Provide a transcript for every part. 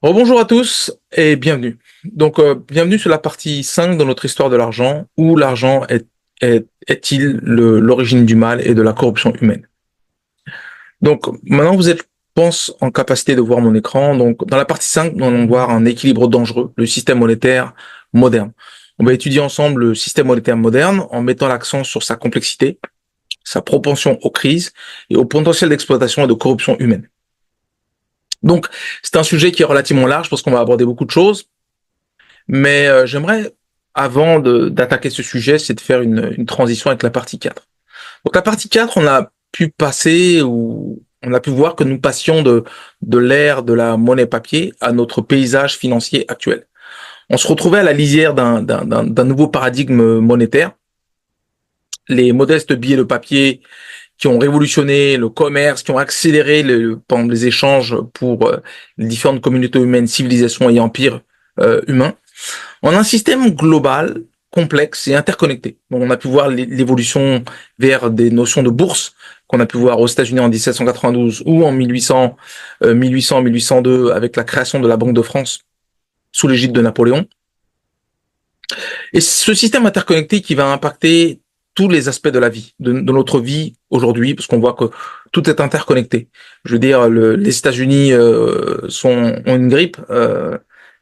Rebonjour à tous et bienvenue. Bienvenue sur la partie 5 de notre histoire de l'argent, où l'argent est-il l'origine du mal et de la corruption humaine. Donc, maintenant, vous êtes, je pense, en capacité de voir mon écran. Donc, dans la partie 5, nous allons voir un équilibre dangereux, le système monétaire moderne. On va étudier ensemble le système monétaire moderne en mettant l'accent sur sa complexité, sa propension aux crises et au potentiel d'exploitation et de corruption humaine. Donc, c'est un sujet qui est relativement large parce qu'on va aborder beaucoup de choses. Mais j'aimerais, avant d'attaquer ce sujet, c'est de faire une transition avec la partie 4. Donc la partie 4, on a pu passer, ou on a pu voir que nous passions de l'ère de la monnaie papier à notre paysage financier actuel. On se retrouvait à la lisière d'un nouveau paradigme monétaire. Les modestes billets de papier qui ont révolutionné le commerce, qui ont accéléré les échanges pour les différentes communautés humaines, civilisations et empires humains. On a un système global, complexe et interconnecté. Donc, on a pu voir l'évolution vers des notions de bourse qu'on a pu voir aux États-Unis en 1792 ou en 1802 avec la création de la Banque de France sous l'égide de Napoléon. Et ce système interconnecté qui va impacter tous les aspects de la vie, de notre vie aujourd'hui, parce qu'on voit que tout est interconnecté. Je veux dire, les États-Unis ont une grippe.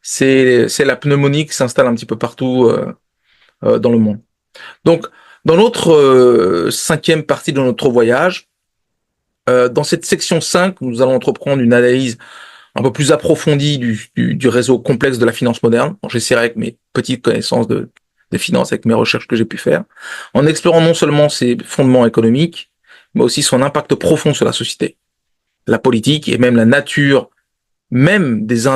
C'est la pneumonie qui s'installe un petit peu partout dans le monde. Donc, dans notre cinquième partie de notre voyage, dans cette section 5, nous allons entreprendre une analyse un peu plus approfondie du réseau complexe de la finance moderne. Bon, j'essaierai avec mes petites connaissances de finance, avec mes recherches que j'ai pu faire, en explorant non seulement ses fondements économiques, mais aussi son impact profond sur la société, la politique et même la nature même des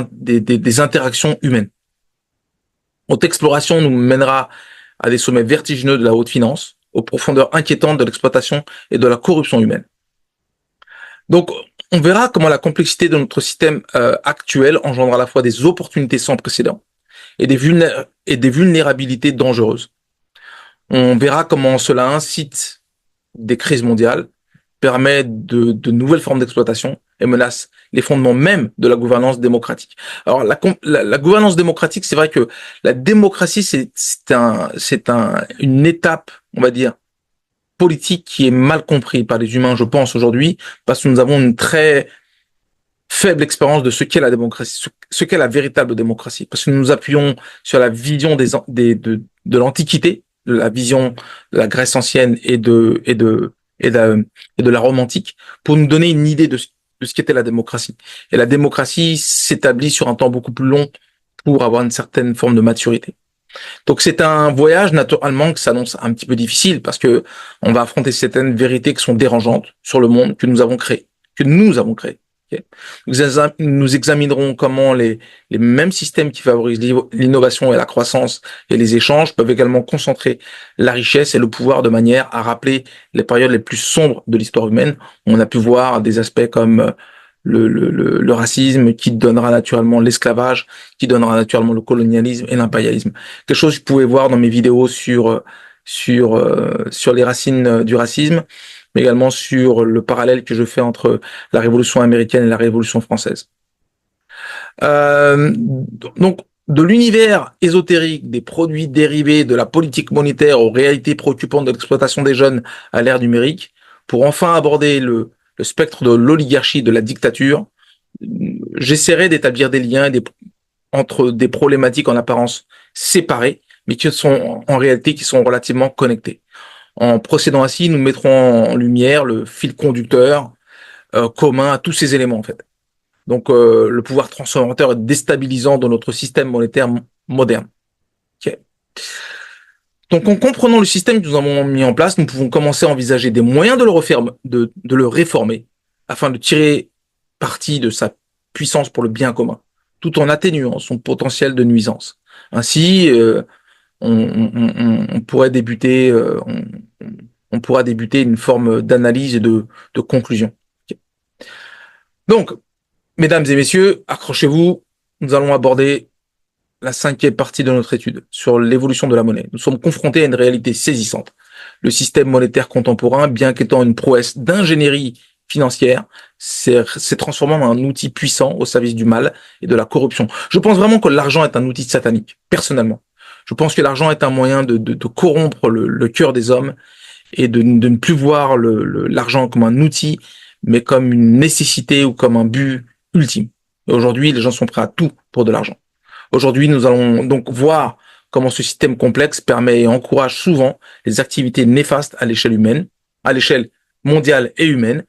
interactions humaines. Notre exploration nous mènera à des sommets vertigineux de la haute finance, aux profondeurs inquiétantes de l'exploitation et de la corruption humaine. Donc, on verra comment la complexité de notre système actuel engendre à la fois des opportunités sans précédent et des vulnérabilités dangereuses. On verra comment cela incite des crises mondiales, permet de nouvelles formes d'exploitation et menace les fondements même de la gouvernance démocratique. Alors la gouvernance démocratique, c'est vrai que la démocratie, une étape, on va dire, politique qui est mal comprise par les humains, je pense, aujourd'hui, parce que nous avons une très faible expérience de ce qu'est la démocratie, ce qu'est la véritable démocratie, parce que nous nous appuyons sur la vision de l'Antiquité, de la vision de la Grèce ancienne et de la Rome antique, pour nous donner une idée de ce qu'était la démocratie. Et la démocratie s'établit sur un temps beaucoup plus long pour avoir une certaine forme de maturité. Donc c'est un voyage naturellement qui s'annonce un petit peu difficile parce que on va affronter certaines vérités qui sont dérangeantes sur le monde que nous avons créé, que nous avons créé. Okay. Nous examinerons comment les mêmes systèmes qui favorisent l'innovation et la croissance et les échanges peuvent également concentrer la richesse et le pouvoir de manière à rappeler les périodes les plus sombres de l'histoire humaine. On a pu voir des aspects comme le racisme qui donnera naturellement l'esclavage, qui donnera naturellement le colonialisme et l'impérialisme. Quelque chose que je pouvais voir dans mes vidéos sur les racines du racisme, mais également sur le parallèle que je fais entre la Révolution américaine et la Révolution française. Donc, de l'univers ésotérique, des produits dérivés, de la politique monétaire aux réalités préoccupantes de l'exploitation des jeunes à l'ère numérique, pour enfin aborder le spectre de l'oligarchie, de la dictature, j'essaierai d'établir des liens entre des problématiques en apparence séparées, mais qui sont en réalité qui sont relativement connectées. En procédant ainsi, nous mettrons en lumière le fil conducteur commun à tous ces éléments en fait. Donc le pouvoir transformateur et déstabilisant de notre système monétaire moderne. Okay. Donc en comprenant le système que nous avons mis en place, nous pouvons commencer à envisager des moyens de le réformer afin de tirer parti de sa puissance pour le bien commun, tout en atténuant son potentiel de nuisance. Ainsi, on pourrait débuter, on pourra débuter une forme d'analyse et de conclusion. Okay. Donc, mesdames et messieurs, accrochez-vous, nous allons aborder la cinquième partie de notre étude sur l'évolution de la monnaie. Nous sommes confrontés à une réalité saisissante. Le système monétaire contemporain, bien qu'étant une prouesse d'ingénierie financière s'est transformé en un outil puissant au service du mal et de la corruption. Je pense vraiment que l'argent est un outil satanique, personnellement. Je pense que l'argent est un moyen de corrompre le cœur des hommes et de ne plus voir l'argent comme un outil, mais comme une nécessité ou comme un but ultime. Et aujourd'hui, les gens sont prêts à tout pour de l'argent. Aujourd'hui, nous allons donc voir comment ce système complexe permet et encourage souvent les activités néfastes à l'échelle humaine, à l'échelle mondiale et humaine,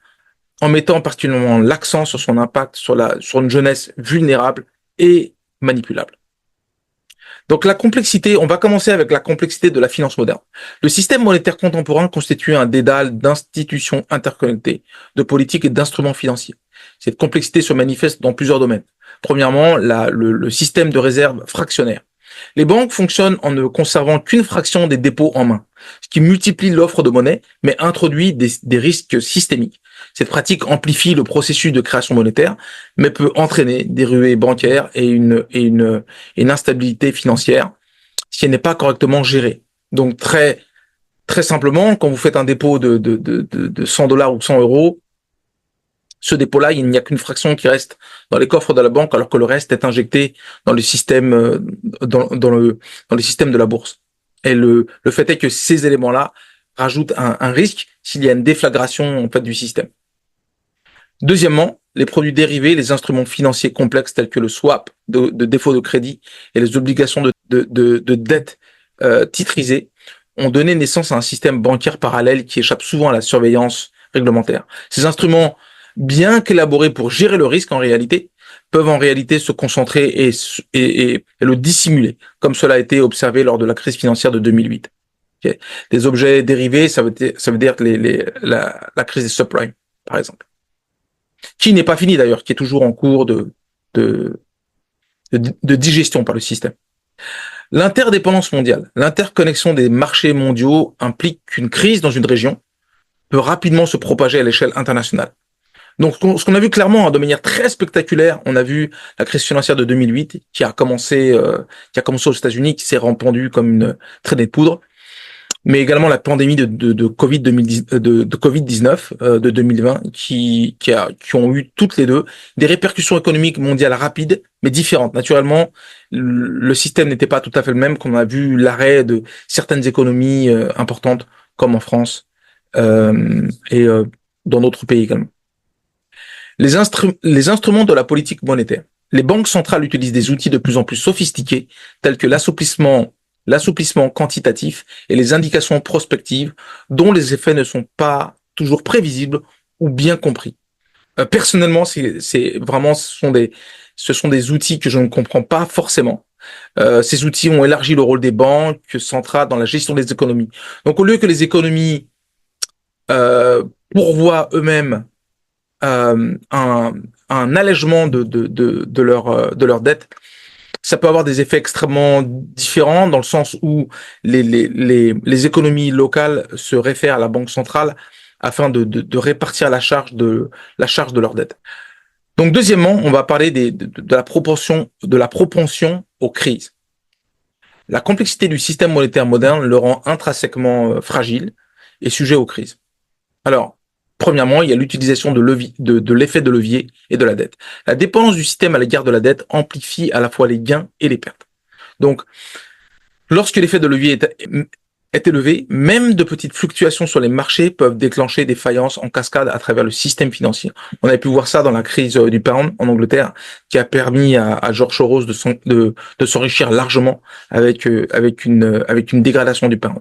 en mettant particulièrement l'accent sur son impact sur une jeunesse vulnérable et manipulable. Donc la complexité, on va commencer avec la complexité de la finance moderne. Le système monétaire contemporain constitue un dédale d'institutions interconnectées, de politiques et d'instruments financiers. Cette complexité se manifeste dans plusieurs domaines. Premièrement, le système de réserve fractionnaire. Les banques fonctionnent en ne conservant qu'une fraction des dépôts en main, ce qui multiplie l'offre de monnaie, mais introduit des risques systémiques. Cette pratique amplifie le processus de création monétaire, mais peut entraîner des ruées bancaires et une instabilité financière si elle n'est pas correctement gérée. Donc très simplement, quand vous faites un dépôt de 100 dollars ou 100 euros, ce dépôt-là, il n'y a qu'une fraction qui reste dans les coffres de la banque, alors que le reste est injecté dans le système, dans le système de la bourse. Et le fait est que ces éléments-là rajoutent un risque s'il y a une déflagration en fait du système. Deuxièmement, les produits dérivés, les instruments financiers complexes tels que le swap de défaut de crédit et les obligations de dette titrisées ont donné naissance à un système bancaire parallèle qui échappe souvent à la surveillance réglementaire. Ces instruments, bien qu'élaborés pour gérer le risque en réalité, peuvent en réalité se concentrer et le dissimuler, comme cela a été observé lors de la crise financière de 2008. Okay. Des objets dérivés, ça veut dire la crise des subprimes, par exemple, qui n'est pas finie d'ailleurs, qui est toujours en cours de digestion par le système. L'interdépendance mondiale, l'interconnexion des marchés mondiaux implique qu'une crise dans une région peut rapidement se propager à l'échelle internationale. Donc, ce qu'on a vu clairement, de manière très spectaculaire, on a vu la crise financière de 2008 qui a commencé aux États-Unis, qui s'est répandue comme une traînée de poudre, mais également la pandémie de Covid 19 de 2020 qui ont eu toutes les deux des répercussions économiques mondiales rapides mais différentes. Naturellement, le système n'était pas tout à fait le même, qu'on a vu l'arrêt de certaines économies importantes comme en France et dans d'autres pays également. Les instruments de la politique monétaire. Les banques centrales utilisent des outils de plus en plus sophistiqués tels que l'assouplissement quantitatif et les indications prospectives dont les effets ne sont pas toujours prévisibles ou bien compris. Personnellement, c'est vraiment ce sont des outils que je ne comprends pas forcément. Ces outils ont élargi le rôle des banques centrales dans la gestion des économies. Donc au lieu que les économies pourvoient eux-mêmes un allègement de leur dette, ça peut avoir des effets extrêmement différents dans le sens où les économies locales se réfèrent à la banque centrale afin de répartir la charge de leur dette. Donc deuxièmement, on va parler de la propension aux crises. La complexité du système monétaire moderne le rend intrinsèquement fragile et sujet aux crises. Alors, premièrement, il y a l'utilisation de l'effet de levier et de la dette. La dépendance du système à l'égard de la dette amplifie à la fois les gains et les pertes. Donc, lorsque l'effet de levier est élevé, même de petites fluctuations sur les marchés peuvent déclencher des faillances en cascade à travers le système financier. On avait pu voir ça dans la crise du pound en Angleterre, qui a permis à George Soros de s'enrichir largement avec une dégradation du pound.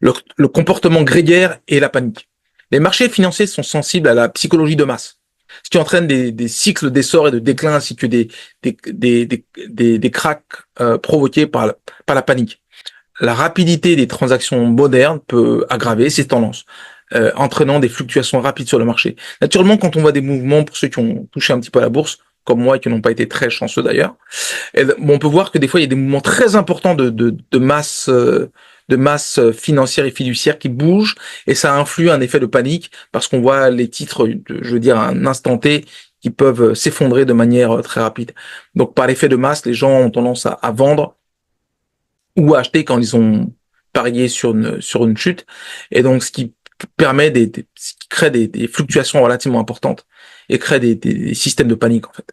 Le comportement grégaire et la panique. Les marchés financiers sont sensibles à la psychologie de masse, ce qui entraîne des cycles d'essor et de déclin ainsi que des cracks provoqués par la panique. La rapidité des transactions modernes peut aggraver ces tendances, entraînant des fluctuations rapides sur le marché. Naturellement, quand on voit des mouvements, pour ceux qui ont touché un petit peu à la bourse, comme moi et qui n'ont pas été très chanceux d'ailleurs, on peut voir que des fois il y a des mouvements très importants de masse financière et fiduciaire qui bougent et ça influe un effet de panique parce qu'on voit les titres, je veux dire, à un instant T qui peuvent s'effondrer de manière très rapide. Donc par l'effet de masse, les gens ont tendance à vendre ou à acheter quand ils ont parié sur une chute et donc ce qui qui crée des fluctuations relativement importantes et crée des systèmes de panique, en fait.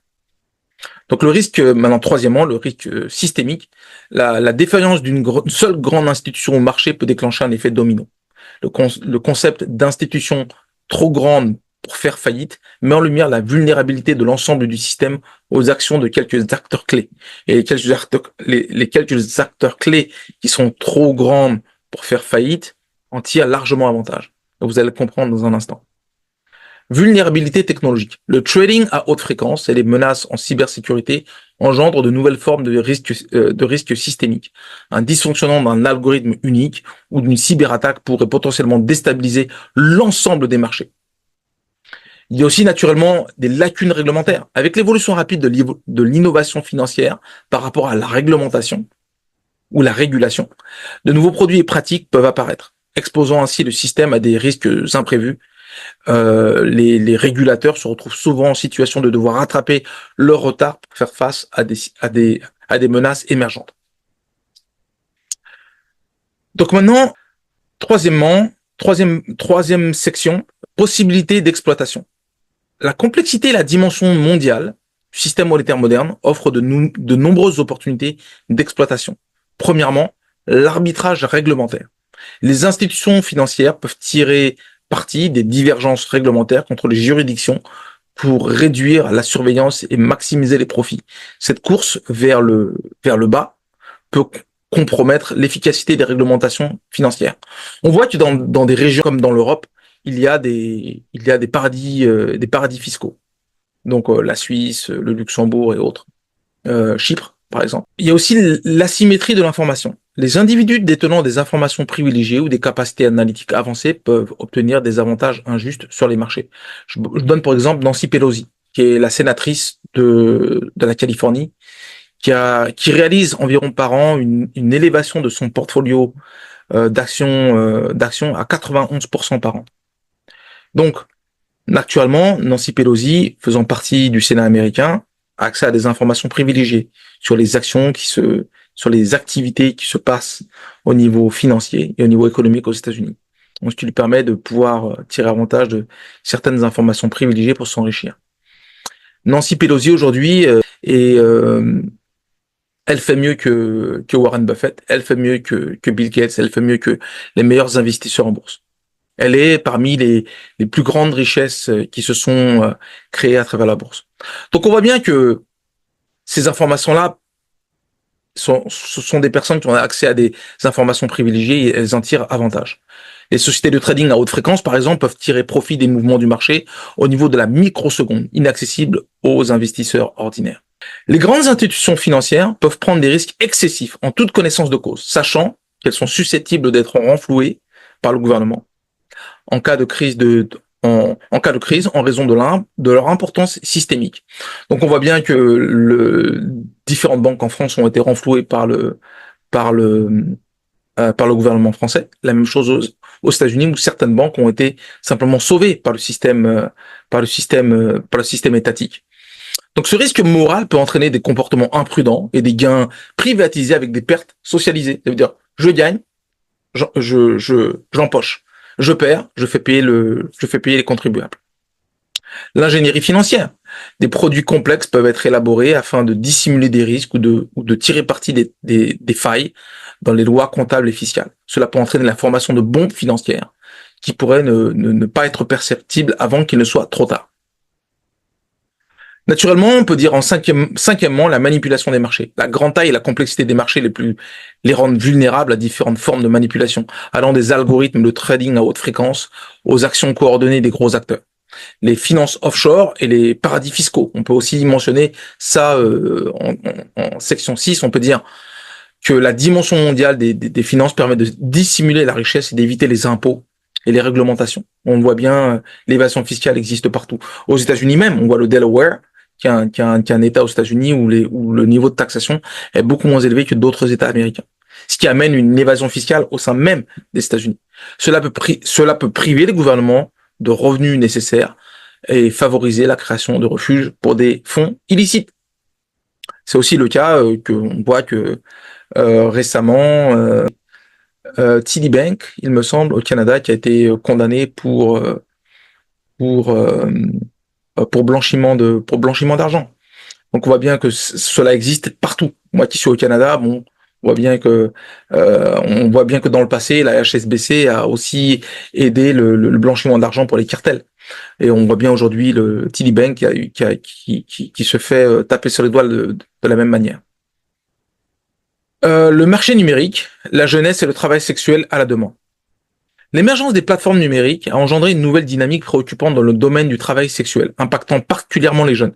Donc le risque, maintenant troisièmement, le risque systémique, la défaillance d'une seule grande institution au marché peut déclencher un effet domino. Le concept d'institution trop grande pour faire faillite met en lumière la vulnérabilité de l'ensemble du système aux actions de quelques acteurs clés. Et les quelques acteurs clés qui sont trop grands pour faire faillite en tirent largement avantage. Vous allez le comprendre dans un instant. Vulnérabilité technologique. Le trading à haute fréquence et les menaces en cybersécurité engendrent de nouvelles formes de risques systémiques. Un dysfonctionnement d'un algorithme unique ou d'une cyberattaque pourrait potentiellement déstabiliser l'ensemble des marchés. Il y a aussi naturellement des lacunes réglementaires. Avec l'évolution rapide de l'innovation financière par rapport à la réglementation ou la régulation, de nouveaux produits et pratiques peuvent apparaître, exposant ainsi le système à des risques imprévus. Les régulateurs se retrouvent souvent en situation de devoir rattraper leur retard pour faire face à des menaces émergentes. Donc maintenant, troisième section, possibilité d'exploitation. La complexité et la dimension mondiale du système monétaire moderne offrent de nombreuses opportunités d'exploitation. Premièrement, l'arbitrage réglementaire. Les institutions financières peuvent tirer parti des divergences réglementaires contre les juridictions pour réduire la surveillance et maximiser les profits. Cette course vers le bas peut compromettre l'efficacité des réglementations financières. On voit que dans des régions comme dans l'Europe, il y a des paradis fiscaux. Donc la Suisse, le Luxembourg et autres. Chypre, par exemple. Il y a aussi l'asymétrie de l'information. Les individus détenant des informations privilégiées ou des capacités analytiques avancées peuvent obtenir des avantages injustes sur les marchés. Je donne pour exemple Nancy Pelosi, qui est la sénatrice de la Californie, qui réalise environ par an une élévation de son portfolio d'actions à 91% par an. Donc, actuellement, Nancy Pelosi, faisant partie du Sénat américain, a accès à des informations privilégiées sur les actions sur les activités qui se passent au niveau financier et au niveau économique aux États-Unis. Donc, ce qui lui permet de pouvoir tirer avantage de certaines informations privilégiées pour s'enrichir. Nancy Pelosi aujourd'hui elle fait mieux que Warren Buffett, elle fait mieux que Bill Gates, elle fait mieux que les meilleurs investisseurs en bourse. Elle est parmi les plus grandes richesses qui se sont créées à travers la bourse. Donc on voit bien que ces informations-là ce sont des personnes qui ont accès à des informations privilégiées et elles en tirent avantage. Les sociétés de trading à haute fréquence, par exemple, peuvent tirer profit des mouvements du marché au niveau de la microseconde, inaccessible aux investisseurs ordinaires. Les grandes institutions financières peuvent prendre des risques excessifs en toute connaissance de cause, sachant qu'elles sont susceptibles d'être renflouées par le gouvernement en cas de crise en raison de leur importance systémique. Donc on voit bien que différentes banques en France ont été renflouées par le gouvernement français. La même chose aux États-Unis où certaines banques ont été simplement sauvées par le système étatique. Donc ce risque moral peut entraîner des comportements imprudents et des gains privatisés avec des pertes socialisées. Ça veut dire je gagne, j'empoche. Je perds, je fais payer les contribuables. L'ingénierie financière. Des produits complexes peuvent être élaborés afin de dissimuler des risques ou de tirer parti des failles dans les lois comptables et fiscales. Cela peut entraîner la formation de bombes financières qui pourraient ne pas être perceptibles avant qu'il ne soit trop tard. Naturellement, on peut dire cinquièmement, la manipulation des marchés. La grande taille et la complexité des marchés les rendent vulnérables à différentes formes de manipulation, allant des algorithmes de trading à haute fréquence aux actions coordonnées des gros acteurs. Les finances offshore et les paradis fiscaux. On peut aussi mentionner ça en section 6, on peut dire que la dimension mondiale des finances permet de dissimuler la richesse et d'éviter les impôts et les réglementations. On voit bien, l'évasion fiscale existe partout. Aux États-Unis même, on voit le Delaware, qui est un État aux États-Unis où le niveau de taxation est beaucoup moins élevé que d'autres États américains. Ce qui amène une évasion fiscale au sein même des États-Unis. Cela peut priver les gouvernements de revenus nécessaires et favoriser la création de refuges pour des fonds illicites. C'est aussi le cas qu'on voit que récemment TD Bank, il me semble, au Canada, qui a été condamné pour euh, pour blanchiment d'argent. Donc on voit bien que cela existe partout. Moi qui suis au Canada, bon, on voit bien que dans le passé, la HSBC a aussi aidé le blanchiment d'argent pour les cartels. Et on voit bien aujourd'hui le TD Bank qui se fait taper sur les doigts de la même manière. Le marché numérique, la jeunesse et le travail sexuel à la demande. L'émergence des plateformes numériques a engendré une nouvelle dynamique préoccupante dans le domaine du travail sexuel, impactant particulièrement les jeunes.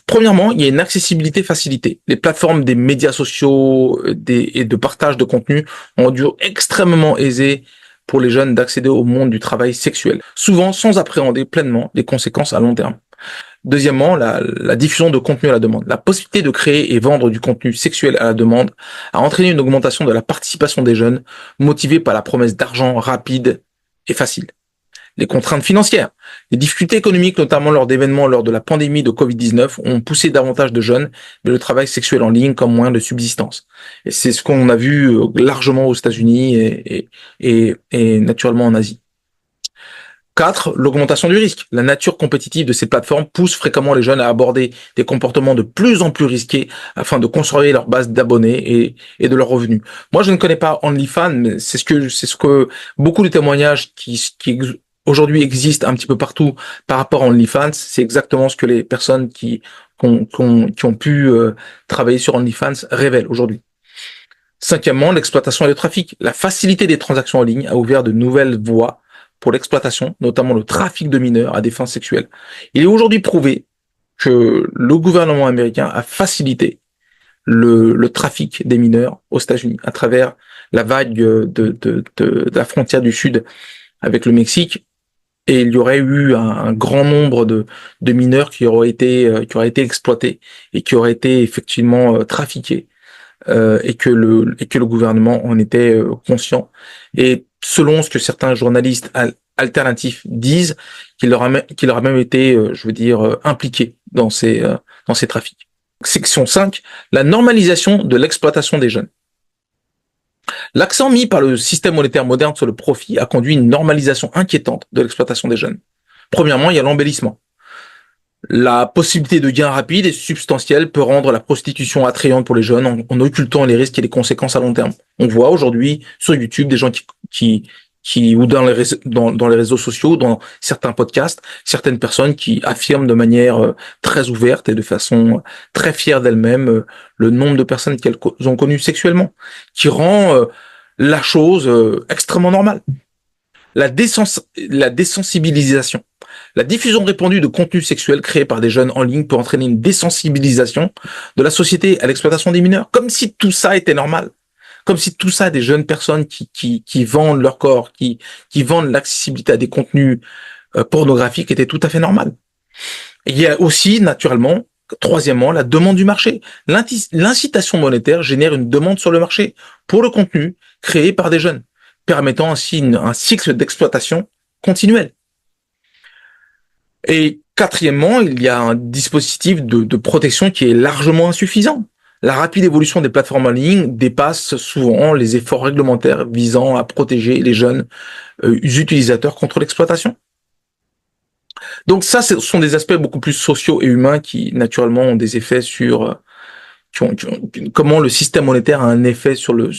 Premièrement, il y a une accessibilité facilitée. Les plateformes des médias sociaux et de partage de contenu ont rendu extrêmement aisé pour les jeunes d'accéder au monde du travail sexuel, souvent sans appréhender pleinement les conséquences à long terme. Deuxièmement, la diffusion de contenu à la demande. La possibilité de créer et vendre du contenu sexuel à la demande a entraîné une augmentation de la participation des jeunes, motivée par la promesse d'argent rapide et facile. Les contraintes financières. Les difficultés économiques, notamment lors de la pandémie de Covid-19, ont poussé davantage de jeunes vers le travail sexuel en ligne comme moyen de subsistance. Et c'est ce qu'on a vu largement aux États-Unis et naturellement en Asie. 4. L'augmentation du risque. La nature compétitive de ces plateformes pousse fréquemment les jeunes à aborder des comportements de plus en plus risqués afin de conserver leur base d'abonnés et de leurs revenus. Moi, je ne connais pas OnlyFans, mais c'est ce que beaucoup de témoignages qui aujourd'hui existent un petit peu partout par rapport à OnlyFans, c'est exactement ce que les personnes qui ont pu travailler sur OnlyFans révèlent aujourd'hui. Cinquièmement, l'exploitation et le trafic. La facilité des transactions en ligne a ouvert de nouvelles voies pour l'exploitation, notamment le trafic de mineurs à des fins sexuelles. Il est aujourd'hui prouvé que le gouvernement américain a facilité le trafic des mineurs aux États-Unis à travers la vague de la frontière du Sud avec le Mexique. Et il y aurait eu un grand nombre de mineurs qui auraient été exploités et qui auraient été effectivement trafiqués et que le gouvernement en était conscient. Et selon ce que certains journalistes alternatifs disent, qu'il leur a même été, impliqué dans ces trafics. Section 5, la normalisation de l'exploitation des jeunes. L'accent mis par le système monétaire moderne sur le profit a conduit à une normalisation inquiétante de l'exploitation des jeunes. Premièrement, il y a l'embellissement. La possibilité de gains rapides et substantiels peut rendre la prostitution attrayante pour les jeunes en occultant les risques et les conséquences à long terme. On voit aujourd'hui sur YouTube des gens qui ou dans les réseaux sociaux, dans certains podcasts, certaines personnes qui affirment de manière très ouverte et de façon très fière d'elles-mêmes le nombre de personnes qu'elles ont connues sexuellement, qui rend la chose extrêmement normale. La désensibilisation. La diffusion répandue de contenus sexuels créés par des jeunes en ligne peut entraîner une désensibilisation de la société à l'exploitation des mineurs, comme si tout ça était normal. Comme si tout ça, des jeunes personnes qui vendent leur corps, qui vendent l'accessibilité à des contenus pornographiques était tout à fait normal. Et il y a aussi, naturellement, troisièmement, la demande du marché. L'incitation monétaire génère une demande sur le marché pour le contenu créé par des jeunes, permettant ainsi un cycle d'exploitation continuel. Et quatrièmement, il y a un dispositif de protection qui est largement insuffisant. La rapide évolution des plateformes en ligne dépasse souvent les efforts réglementaires visant à protéger les jeunes utilisateurs contre l'exploitation. Donc ça, ce sont des aspects beaucoup plus sociaux et humains qui, naturellement, ont des effets sur comment le système monétaire a un effet sur le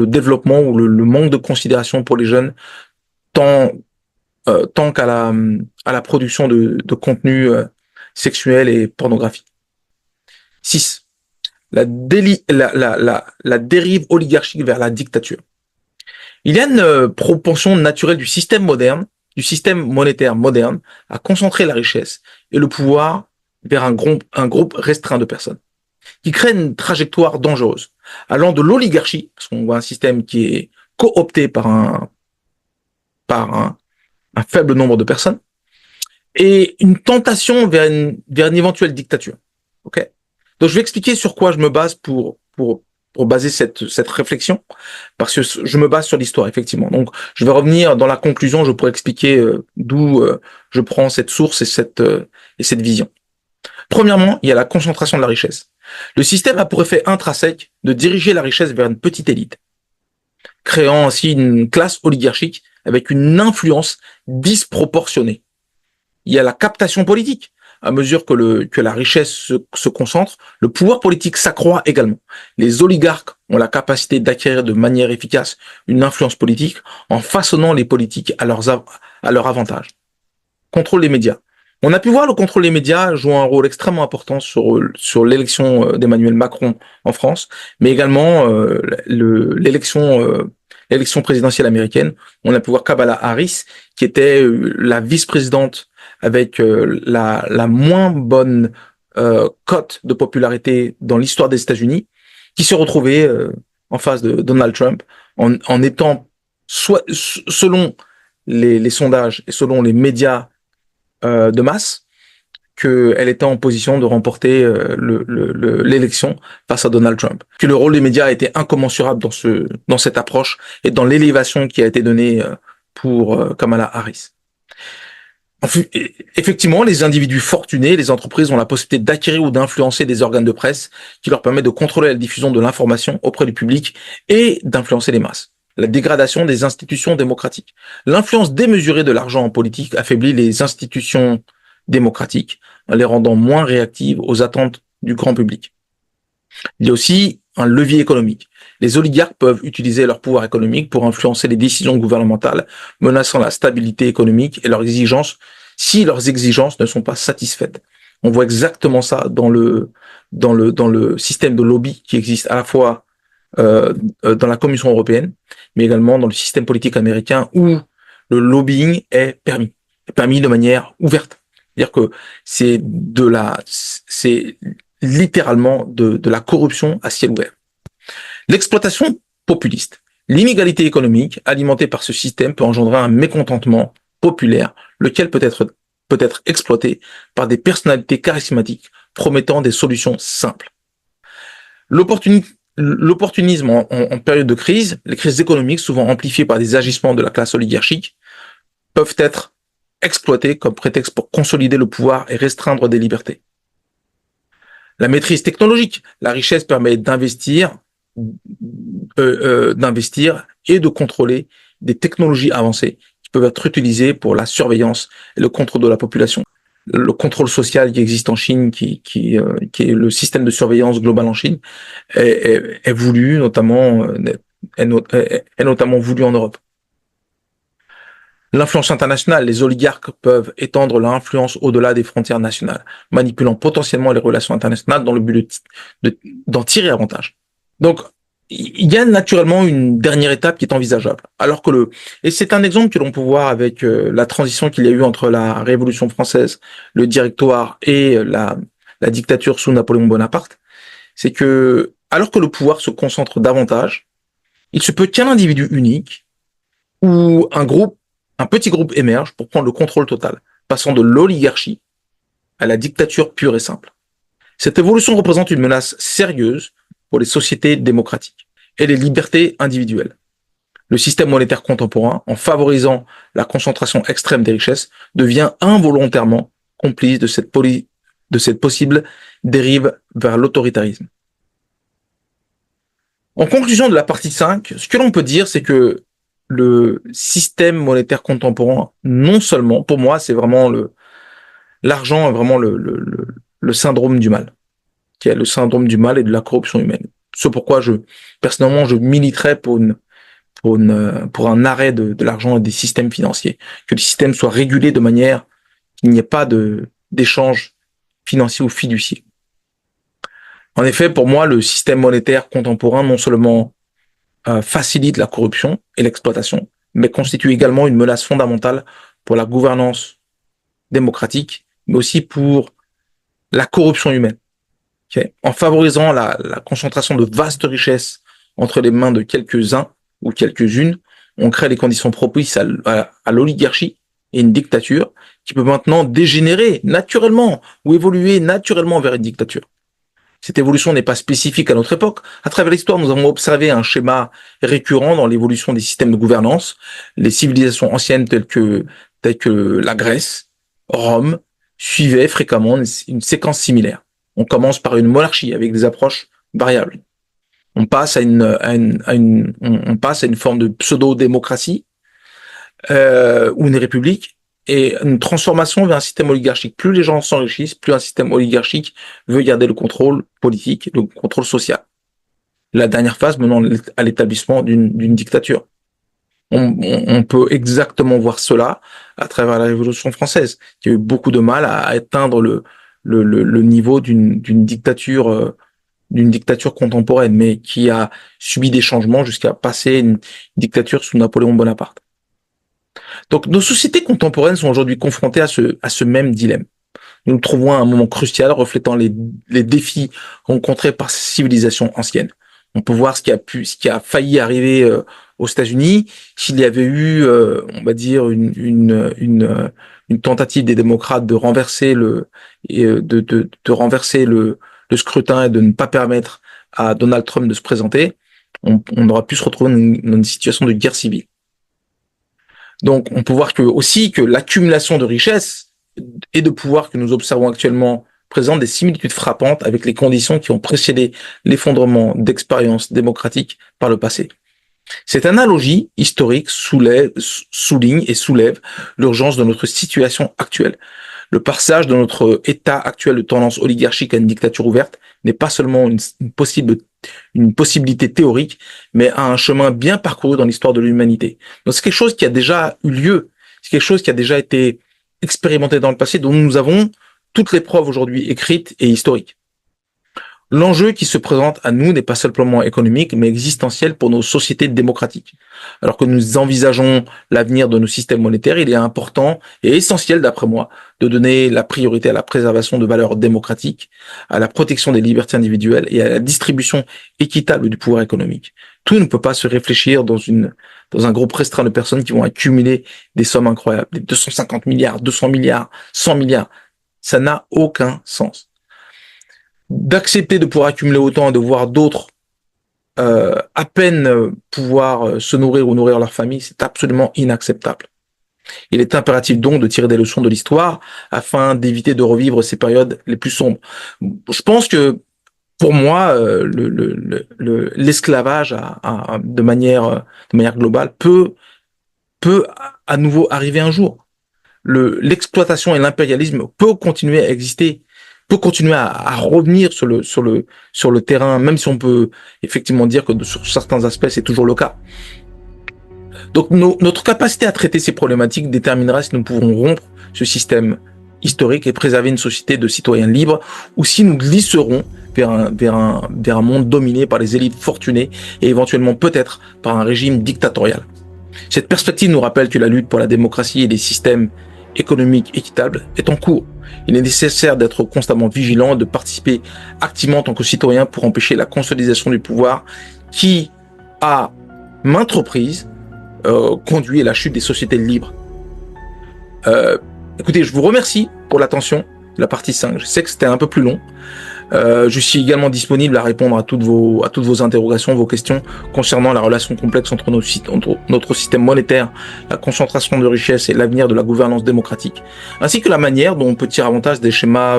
développement ou le manque de considération pour les jeunes, tant qu'à la production de contenu sexuel et pornographique. 6. La dérive oligarchique vers la dictature. Il y a une propension naturelle du système monétaire moderne, à concentrer la richesse et le pouvoir vers un groupe restreint de personnes, qui crée une trajectoire dangereuse, allant de l'oligarchie, parce qu'on voit un système qui est coopté par un faible nombre de personnes, et une tentation vers une éventuelle dictature. Ok. Donc je vais expliquer sur quoi je me base pour baser cette réflexion, parce que je me base sur l'histoire, effectivement. Donc je vais revenir dans la conclusion, je pourrais expliquer d'où je prends cette source et cette vision. Premièrement, il y a la concentration de la richesse. Le système a pour effet intrinsèque de diriger la richesse vers une petite élite, créant ainsi une classe oligarchique avec une influence disproportionnée. Il y a la captation politique. À mesure que la richesse se concentre, le pouvoir politique s'accroît également. Les oligarques ont la capacité d'acquérir de manière efficace une influence politique en façonnant les politiques à leur avantage. Contrôle des médias. On a pu voir le contrôle des médias jouer un rôle extrêmement important sur l'élection d'Emmanuel Macron en France, mais également l'élection présidentielle américaine. On a pu voir Kamala Harris, qui était la vice-présidente avec la moins bonne cote de popularité dans l'histoire des États-Unis, qui se retrouvait en face de Donald Trump en étant, soit selon les sondages et selon les médias de masse, qu'elle était en position de remporter l'élection face à Donald Trump. Que le rôle des médias a été incommensurable dans cette approche et dans l'élévation qui a été donnée pour Kamala Harris. Effectivement, les individus fortunés, les entreprises ont la possibilité d'acquérir ou d'influencer des organes de presse qui leur permettent de contrôler la diffusion de l'information auprès du public et d'influencer les masses. La dégradation des institutions démocratiques. L'influence démesurée de l'argent en politique affaiblit les institutions démocratiques en les rendant moins réactives aux attentes du grand public. Il y a aussi un levier économique. Les oligarques peuvent utiliser leur pouvoir économique pour influencer les décisions gouvernementales, menaçant la stabilité économique et leurs exigences si leurs exigences ne sont pas satisfaites. On voit exactement ça dans le système de lobby qui existe à la fois dans la Commission européenne, mais également dans le système politique américain où le lobbying est permis de manière ouverte. C'est-à-dire que c'est littéralement de la corruption à ciel ouvert. L'exploitation populiste. L'inégalité économique alimentée par ce système peut engendrer un mécontentement populaire, lequel peut être exploité par des personnalités charismatiques promettant des solutions simples. L'opportunisme en période de crise, les crises économiques souvent amplifiées par des agissements de la classe oligarchique, peuvent être exploités comme prétexte pour consolider le pouvoir et restreindre des libertés. La maîtrise technologique. La richesse permet d'investir et de contrôler des technologies avancées qui peuvent être utilisées pour la surveillance et le contrôle de la population. Le contrôle social qui existe en Chine, qui est le système de surveillance global en Chine, est voulu notamment voulu en Europe. L'influence internationale, les oligarques peuvent étendre leur influence au-delà des frontières nationales, manipulant potentiellement les relations internationales dans le but d'en tirer avantage. Donc, il y a naturellement une dernière étape qui est envisageable. Et c'est un exemple que l'on peut voir avec la transition qu'il y a eu entre la Révolution française, le Directoire et la dictature sous Napoléon Bonaparte, c'est que, alors que le pouvoir se concentre davantage, il se peut qu'un individu unique ou un petit groupe émerge pour prendre le contrôle total, passant de l'oligarchie à la dictature pure et simple. Cette évolution représente une menace sérieuse pour les sociétés démocratiques et les libertés individuelles. Le système monétaire contemporain, en favorisant la concentration extrême des richesses, devient involontairement complice de cette possible dérive vers l'autoritarisme. En conclusion de la partie 5, ce que l'on peut dire, c'est que le système monétaire contemporain, non seulement, pour moi, c'est vraiment l'argent est vraiment le syndrome du mal, qui est le syndrome du mal et de la corruption humaine. C'est pourquoi personnellement, je militerais pour un arrêt de l'argent et des systèmes financiers, que le système soit régulé de manière qu'il n'y ait pas d'échange financier ou fiduciaire. En effet, pour moi, le système monétaire contemporain, non seulement facilite la corruption et l'exploitation, mais constitue également une menace fondamentale pour la gouvernance démocratique, mais aussi pour la corruption humaine. Okay. En favorisant la concentration de vastes richesses entre les mains de quelques-uns ou quelques-unes, on crée les conditions propices à l'oligarchie et une dictature qui peut maintenant dégénérer naturellement ou évoluer naturellement vers une dictature. Cette évolution n'est pas spécifique à notre époque. À travers l'histoire, nous avons observé un schéma récurrent dans l'évolution des systèmes de gouvernance. Les civilisations anciennes telles que la Grèce, Rome, suivaient fréquemment une séquence similaire. On commence par une monarchie avec des approches variables. On passe on passe à une forme de pseudo-démocratie ou une république et une transformation vers un système oligarchique. Plus les gens s'enrichissent, plus un système oligarchique veut garder le contrôle politique, le contrôle social. La dernière phase menant à l'établissement d'une dictature. On peut exactement voir cela à travers la Révolution française, qui a eu beaucoup de mal à atteindre le niveau d'une dictature contemporaine, mais qui a subi des changements jusqu'à passer une dictature sous Napoléon Bonaparte. Donc nos sociétés contemporaines sont aujourd'hui confrontées à ce même dilemme. Nous nous trouvons à un moment crucial reflétant les défis rencontrés par ces civilisations anciennes. On peut voir ce qui a failli arriver aux États-Unis s'il y avait eu, on va dire, une tentative des démocrates de renverser de renverser le scrutin et de ne pas permettre à Donald Trump de se présenter. On aurait pu se retrouver dans une situation de guerre civile. Donc, on peut voir que l'accumulation de richesses et de pouvoir que nous observons actuellement présente des similitudes frappantes avec les conditions qui ont précédé l'effondrement d'expériences démocratiques par le passé. Cette analogie historique souligne et soulève l'urgence de notre situation actuelle. Le passage de notre état actuel de tendance oligarchique à une dictature ouverte n'est pas seulement une possibilité théorique, mais à un chemin bien parcouru dans l'histoire de l'humanité. Donc c'est quelque chose qui a déjà eu lieu, c'est quelque chose qui a déjà été expérimenté dans le passé, dont nous avons toutes les preuves aujourd'hui écrites et historiques. L'enjeu qui se présente à nous n'est pas simplement économique, mais existentiel pour nos sociétés démocratiques. Alors que nous envisageons l'avenir de nos systèmes monétaires, il est important et essentiel, d'après moi, de donner la priorité à la préservation de valeurs démocratiques, à la protection des libertés individuelles et à la distribution équitable du pouvoir économique. Tout ne peut pas se réfléchir dans un groupe restreint de personnes qui vont accumuler des sommes incroyables, des 250 milliards, 200 milliards, 100 milliards. Ça n'a aucun sens. D'accepter de pouvoir accumuler autant et de voir d'autres à peine pouvoir se nourrir ou nourrir leur famille, c'est absolument inacceptable. Il est impératif donc de tirer des leçons de l'histoire afin d'éviter de revivre ces périodes les plus sombres. Je pense que pour moi, l'esclavage de manière globale peut à nouveau arriver un jour. L'exploitation et l'impérialisme peut continuer à exister, peut continuer à revenir sur le terrain, même si on peut effectivement dire que sur certains aspects c'est toujours le cas. Donc notre capacité à traiter ces problématiques déterminera si nous pourrons rompre ce système historique et préserver une société de citoyens libres, ou si nous glisserons vers un monde dominé par les élites fortunées et éventuellement peut-être par un régime dictatorial. Cette perspective nous rappelle que la lutte pour la démocratie et des systèmes économiques équitables est en cours. Il est nécessaire d'être constamment vigilant et de participer activement en tant que citoyen pour empêcher la consolidation du pouvoir qui, à maintes reprises, conduit à la chute des sociétés libres. Écoutez, je vous remercie pour l'attention de la partie 5. Je sais que c'était un peu plus long. Je suis également disponible à répondre à toutes vos interrogations, vos questions concernant la relation complexe entre notre système monétaire, la concentration de richesses et l'avenir de la gouvernance démocratique, ainsi que la manière dont on peut tirer avantage des schémas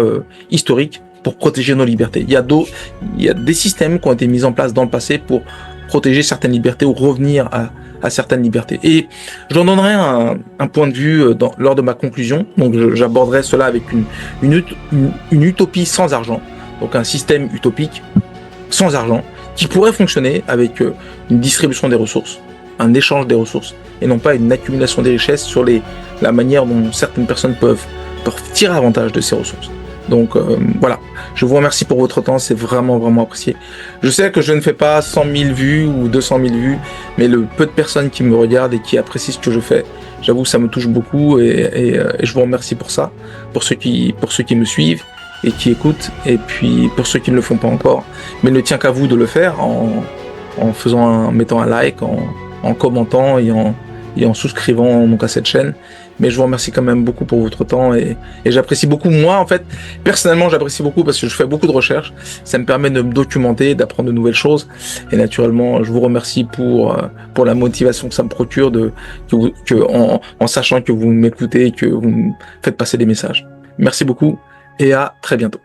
historiques pour protéger nos libertés. Il y a des systèmes qui ont été mis en place dans le passé pour protéger certaines libertés ou revenir à certaines libertés. Et j'en donnerai un point de vue lors de ma conclusion. Donc j'aborderai cela avec une utopie sans argent. Donc un système utopique sans argent qui pourrait fonctionner avec une distribution des ressources, un échange des ressources et non pas une accumulation des richesses sur la manière dont certaines personnes peuvent tirer avantage de ces ressources. Donc voilà, je vous remercie pour votre temps, c'est vraiment vraiment apprécié. Je sais que je ne fais pas 100 000 vues ou 200 000 vues, mais le peu de personnes qui me regardent et qui apprécient ce que je fais, j'avoue que ça me touche beaucoup et je vous remercie pour ça, pour ceux qui me suivent et qui écoutent, et puis pour ceux qui ne le font pas encore. Mais il ne tient qu'à vous de le faire en mettant un like, en commentant et en souscrivant donc à cette chaîne. Mais je vous remercie quand même beaucoup pour votre temps et j'apprécie beaucoup. Moi, en fait, personnellement, j'apprécie beaucoup parce que je fais beaucoup de recherches. Ça me permet de me documenter, d'apprendre de nouvelles choses. Et naturellement, je vous remercie pour la motivation que ça me procure en sachant que vous m'écoutez et que vous me faites passer des messages. Merci beaucoup et à très bientôt.